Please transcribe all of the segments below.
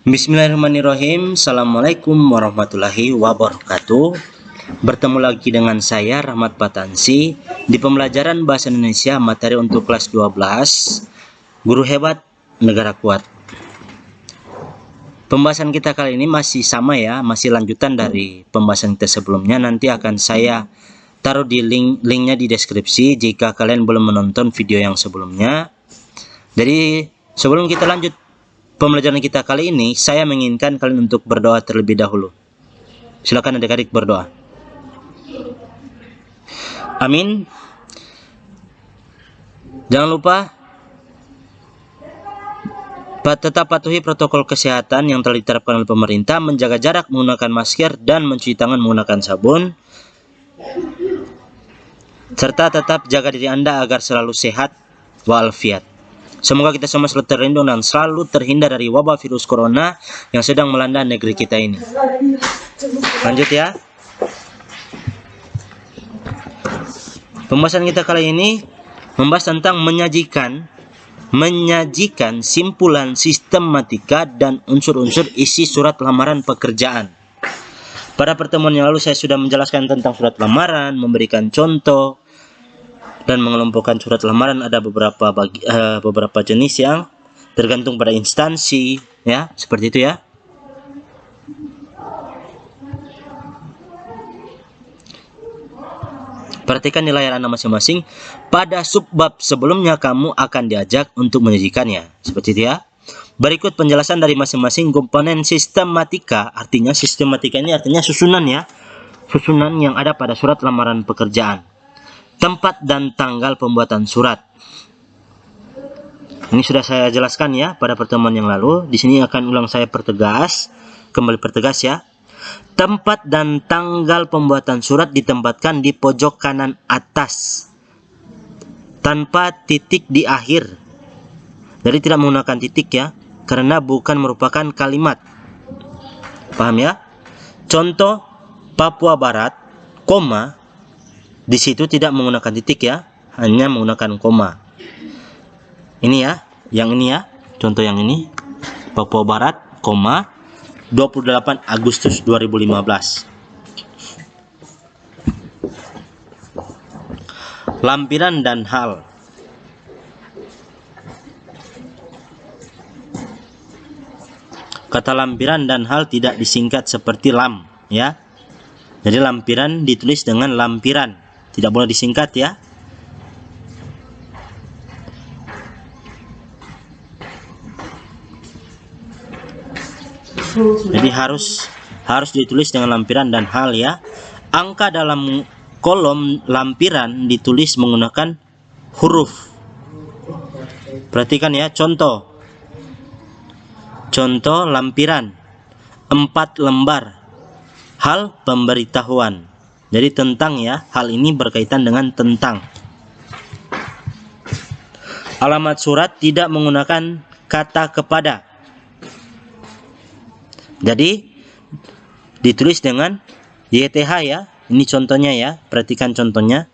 Bismillahirrahmanirrahim. Assalamualaikum warahmatullahi wabarakatuh. Bertemu lagi dengan saya Rahmat Patansi di pembelajaran Bahasa Indonesia materi untuk kelas 12 Guru Hebat Negara Kuat. Pembahasan kita kali ini masih sama ya, masih lanjutan dari pembahasan kita sebelumnya. Nanti akan saya taruh di linknya di deskripsi jika kalian belum menonton video yang sebelumnya. Jadi sebelum kita lanjut pembelajaran kita kali ini, saya menginginkan kalian untuk berdoa terlebih dahulu. Silakan adik-adik berdoa. Amin. Jangan lupa tetap patuhi protokol kesehatan yang telah diterapkan oleh pemerintah, menjaga jarak, menggunakan masker, dan mencuci tangan menggunakan sabun. Serta tetap jaga diri Anda agar selalu sehat walafiat. Semoga kita semua selalu terlindung dan selalu terhindar dari wabah virus corona yang sedang melanda negeri kita ini. Lanjut ya. Pembahasan kita kali ini membahas tentang menyajikan simpulan sistematika dan unsur-unsur isi surat lamaran pekerjaan. Pada pertemuan yang lalu saya sudah menjelaskan tentang surat lamaran, memberikan contoh, dan mengelompokkan surat lamaran ada beberapa jenis yang tergantung pada instansi, ya, seperti itu ya. Perhatikan di layar Anda masing-masing. Pada subbab sebelumnya kamu akan diajak untuk menyajikannya, seperti itu ya. Berikut penjelasan dari masing-masing komponen sistematika. Artinya sistematika ini artinya susunan ya, susunan yang ada pada surat lamaran pekerjaan. Tempat dan tanggal pembuatan surat. Ini sudah saya jelaskan ya pada pertemuan yang lalu. Di sini akan ulang saya kembali pertegas ya. Tempat dan tanggal pembuatan surat ditempatkan di pojok kanan atas tanpa titik di akhir. Jadi tidak menggunakan titik ya, karena bukan merupakan kalimat. Paham ya? Contoh Papua Barat, koma. Di situ tidak menggunakan titik ya, hanya menggunakan koma. Ini ya, yang ini ya, contoh yang ini. Papua Barat, koma, 28 Agustus 2015. Lampiran dan hal. Kata lampiran dan hal tidak disingkat seperti lam ya. Jadi lampiran ditulis dengan lampiran. Tidak boleh disingkat ya. Jadi harus ditulis dengan lampiran dan hal ya. Angka dalam kolom lampiran ditulis menggunakan huruf. Perhatikan ya, contoh lampiran 4 lembar. Hal pemberitahuan. Jadi tentang ya, hal ini berkaitan dengan tentang. Alamat surat tidak menggunakan kata kepada. Jadi ditulis dengan YTH ya. Ini contohnya ya, perhatikan contohnya.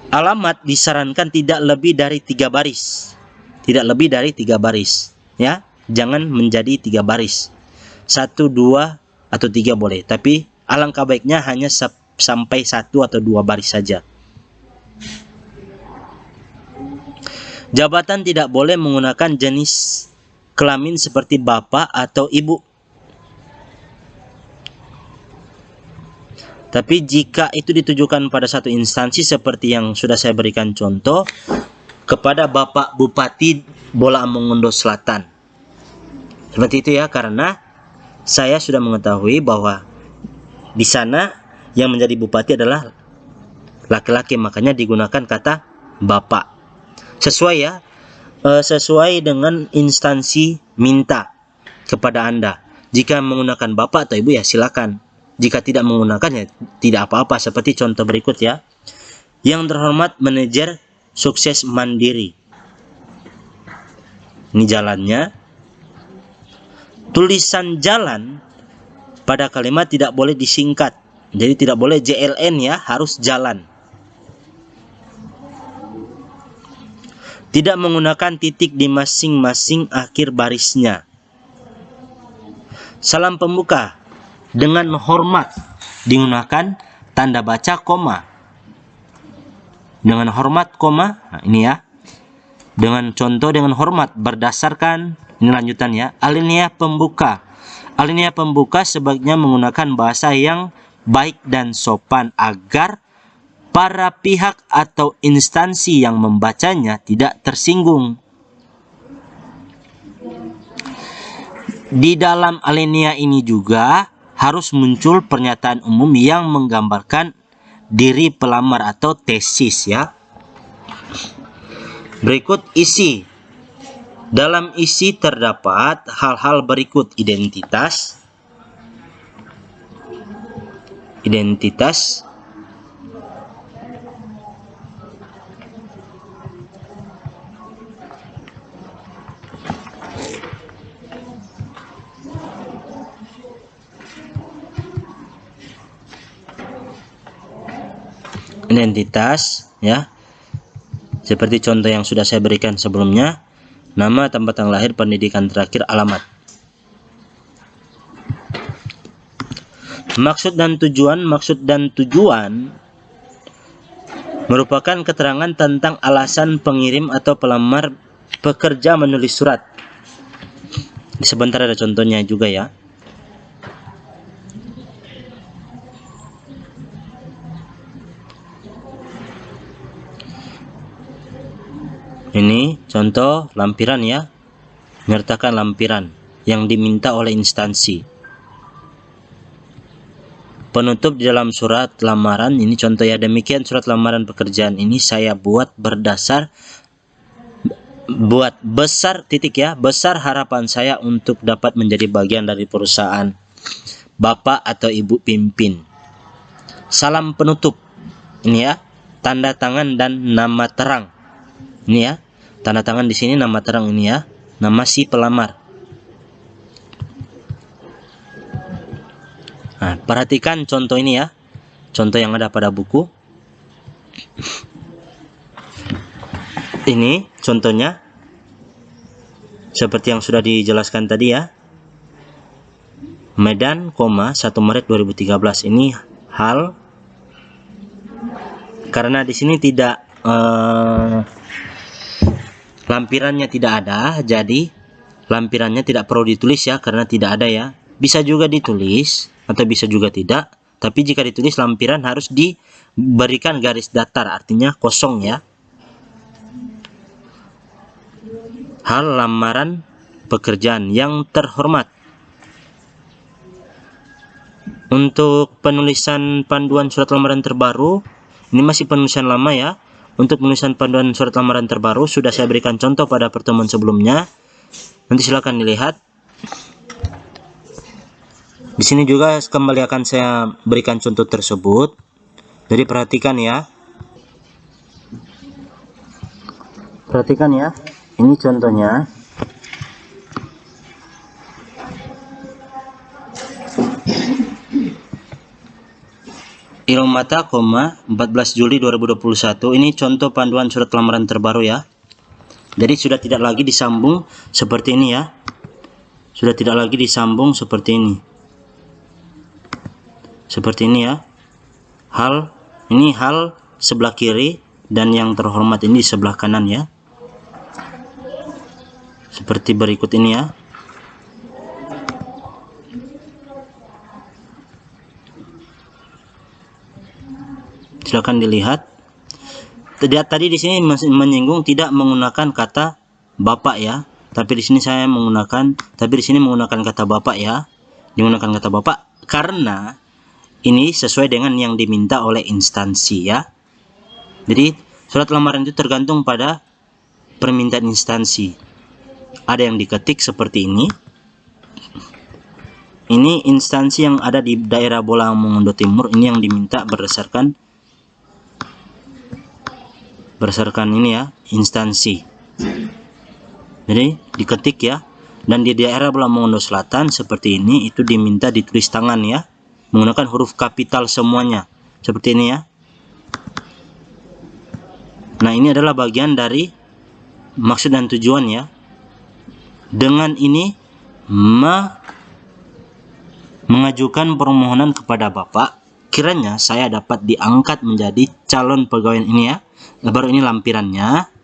Alamat disarankan tidak lebih dari 3 baris. Tidak lebih dari 3 baris ya. Jangan menjadi 3 baris. 1, 2 atau 3 boleh, tapi alangkah baiknya hanya sampai 1 atau 2 baris saja. Jabatan tidak boleh menggunakan jenis kelamin seperti bapak atau ibu. Tapi jika itu ditujukan pada satu instansi seperti yang sudah saya berikan contoh, kepada Bapak Bupati Bola Mongondo Selatan. Seperti itu ya, karena saya sudah mengetahui bahwa di sana yang menjadi bupati adalah laki-laki, makanya digunakan kata bapak. Sesuai ya, sesuai dengan instansi minta kepada Anda. Jika menggunakan bapak atau ibu ya silakan. Jika tidak menggunakan ya tidak apa-apa. Seperti contoh berikut ya. Yang terhormat manajer sukses mandiri. Ini jalannya. Tulisan jalan pada kalimat tidak boleh disingkat. Jadi tidak boleh JLN ya, harus jalan. Tidak menggunakan titik di masing-masing akhir barisnya. Salam pembuka dengan hormat digunakan tanda baca koma. Dengan hormat koma, nah ini ya. Dengan contoh dengan hormat berdasarkan, ini lanjutan ya, alinea pembuka. Alinea pembuka sebaiknya menggunakan bahasa yang baik dan sopan agar para pihak atau instansi yang membacanya tidak tersinggung. Di dalam alinea ini juga harus muncul pernyataan umum yang menggambarkan diri pelamar atau tesis ya. Berikut isi. Dalam isi terdapat hal-hal berikut: identitas, ya. Seperti contoh yang sudah saya berikan sebelumnya, nama, tempat tanggal lahir, pendidikan terakhir, alamat. Maksud dan tujuan merupakan keterangan tentang alasan pengirim atau pelamar pekerja menulis surat. Sebentar, ada contohnya juga ya. Ini contoh lampiran ya, menyertakan lampiran yang diminta oleh instansi. Penutup di dalam surat lamaran, ini contoh ya. Demikian surat lamaran pekerjaan ini saya buat besar harapan saya untuk dapat menjadi bagian dari perusahaan Bapak atau Ibu pimpin. Salam penutup. Ini ya, tanda tangan dan nama terang. Ini ya, tanda tangan di sini, nama terang ini ya, nama si pelamar. Nah, perhatikan contoh ini ya, contoh yang ada pada buku. Ini contohnya seperti yang sudah dijelaskan tadi ya. Medan, 1 Maret 2013. Ini hal, karena di sini tidak lampirannya tidak ada, jadi lampirannya tidak perlu ditulis ya, karena tidak ada ya. Bisa juga ditulis atau bisa juga tidak, tapi jika ditulis lampiran harus diberikan garis datar, artinya kosong ya. Hal lamaran pekerjaan yang terhormat. Untuk penulisan panduan surat lamaran terbaru, ini masih penulisan lama ya. Untuk penulisan panduan surat lamaran terbaru sudah saya berikan contoh pada pertemuan sebelumnya. Nanti silakan dilihat. Di sini juga kembali akan saya berikan contoh tersebut. Jadi perhatikan ya. Perhatikan ya. Ini contohnya. Ilmata, 14 Juli 2021. Ini contoh panduan surat lamaran terbaru ya. Jadi sudah tidak lagi disambung seperti ini ya. Sudah tidak lagi disambung seperti ini. Seperti ini ya. Ini hal sebelah kiri dan yang terhormat ini di sebelah kanan ya. Seperti berikut ini ya. Silakan dilihat. Tadi di sini masih menyinggung tidak menggunakan kata bapak ya. Tapi di sini menggunakan kata bapak ya. Digunakan kata bapak karena ini sesuai dengan yang diminta oleh instansi ya. Jadi surat lamaran itu tergantung pada permintaan instansi. Ada yang diketik seperti ini. Ini instansi yang ada di daerah Bola Mongondo Timur, ini yang diminta berdasarkan ini ya, instansi. Jadi diketik ya. Dan di daerah Bola Mongondo Selatan seperti ini, itu diminta ditulis tangan ya, menggunakan huruf kapital semuanya seperti ini ya. Nah, ini adalah bagian dari maksud dan tujuan ya. Dengan ini mengajukan permohonan kepada Bapak, kiranya saya dapat diangkat menjadi calon pegawai ini ya. Baru ini lampirannya.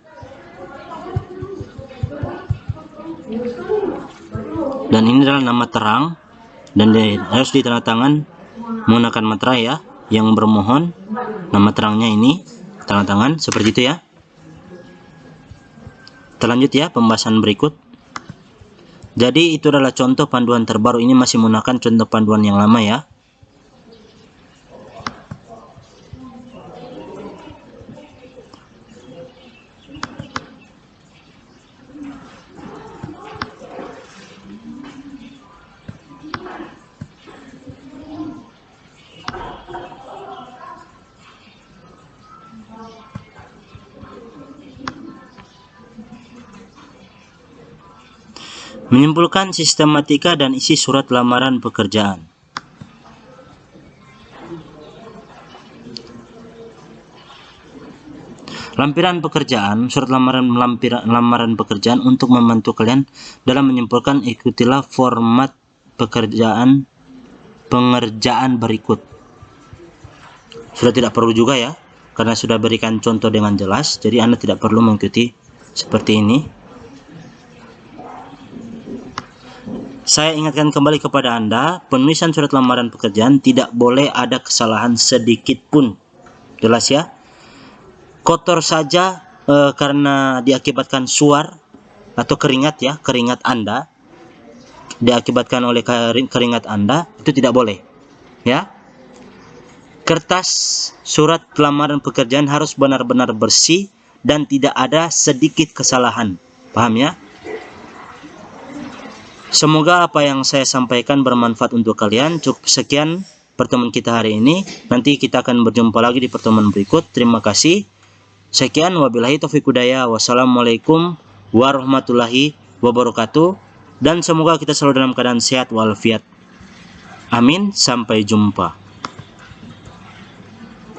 Dan ini adalah nama terang dan harus ditandatangan menggunakan materai ya. Yang bermohon, nama terangnya ini tanda tangan seperti itu ya. Kita lanjut ya pembahasan berikut. Jadi itu adalah contoh panduan terbaru, ini masih menggunakan contoh panduan yang lama ya. Menyimpulkan sistematika dan isi surat lamaran pekerjaan. Lampiran pekerjaan, surat lamaran pekerjaan untuk membantu kalian dalam menyimpulkan, ikutilah format pengerjaan berikut. Sudah tidak perlu juga ya, karena sudah berikan contoh dengan jelas, jadi Anda tidak perlu mengikuti seperti ini. Saya ingatkan kembali kepada Anda, penulisan surat lamaran pekerjaan tidak boleh ada kesalahan sedikit pun. Jelas ya? Kotor saja karena diakibatkan suar atau keringat ya, keringat Anda, diakibatkan oleh keringat Anda, itu tidak boleh. Ya? Kertas surat lamaran pekerjaan harus benar-benar bersih dan tidak ada sedikit kesalahan. Paham ya? Semoga apa yang saya sampaikan bermanfaat untuk kalian. Cukup sekian pertemuan kita hari ini. Nanti kita akan berjumpa lagi di pertemuan berikut. Terima kasih. Sekian, wabillahi taufiq hidayah. Wassalamualaikum warahmatullahi wabarakatuh. Dan semoga kita selalu dalam keadaan sehat walafiat. Amin. Sampai jumpa.